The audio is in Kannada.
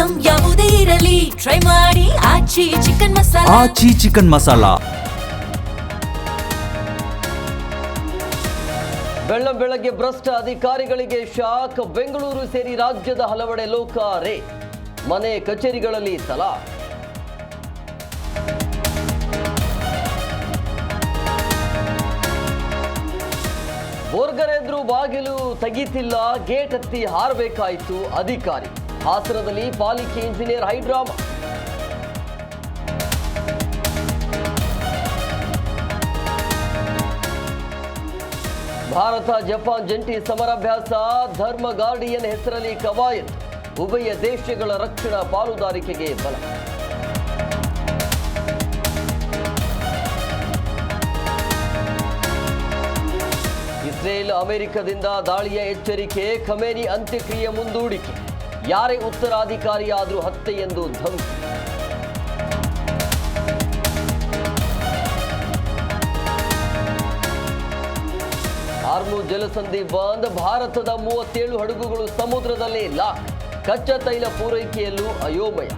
ಐಟಂ ಯಾವುದೇ ಇರಲಿ ಟ್ರೈ ಮಾಡಿ ಆಚಿ ಚಿಕನ್ ಮಸಾಲಾ. ಆಚಿ ಚಿಕನ್ ಮಸಾಲಾ. ಬೆಳ್ಳಂಬೆಳಗ್ಗೆ ಭ್ರಷ್ಟ ಅಧಿಕಾರಿಗಳಿಗೆ ಶಾಕ್. ಬೆಂಗಳೂರು ಸೇರಿ ರಾಜ್ಯದ ಹಲವೆಡೆ ಲೋಕಾರೆ, ಮನೆ ಕಚೇರಿಗಳಲ್ಲಿ ತಲಾ. ಬೋರ್ಗರೆದ್ರು ಬಾಗಿಲು ತೆಗೀತಿಲ್ಲ, ಗೇಟ್ ಹತ್ತಿ ಹಾರಬೇಕಾಯಿತು ಅಧಿಕಾರಿ. ಹಾಸನದಲ್ಲಿ ಪಾಲಿಕೆ ಇಂಜಿನಿಯರ್ ಹೈಡ್ರಾಮಾ. ಭಾರತ ಜಪಾನ್ ಜಂಟಿ ಸಮರಾಭ್ಯಾಸ, ಧರ್ಮ ಗಾರ್ಡಿಯನ್ ಹೆಸರಲ್ಲಿ ಕವಾಯತ್. ಉಭಯ ದೇಶಗಳ ರಕ್ಷಣಾ ಪಾಲುದಾರಿಕೆಗೆ ಬಲ. ಇಸ್ರೇಲ್ ಅಮೆರಿಕದಿಂದ ದಾಳಿಯ ಎಚ್ಚರಿಕೆ, ಖಮೇನಿ ಅಂತ್ಯಕ್ರಿಯೆ ಮುಂದೂಡಿಕೆ. ಯಾರೇ ಉತ್ತರಾಧಿಕಾರಿಯಾದರೂ ಹತ್ಯೆ ಎಂದು ಧಮಕಿ. ಹಾರ್ಮುಜ್ ಜಲಸಂಧಿ ಬಂದ್, ಭಾರತದ 37 ಹಡಗುಗಳು ಸಮುದ್ರದಲ್ಲೇ ಲಾಕ್. ಕಚ್ಚಾ ತೈಲ ಪೂರೈಕೆಯಲ್ಲೂ ಅಯೋಮಯ.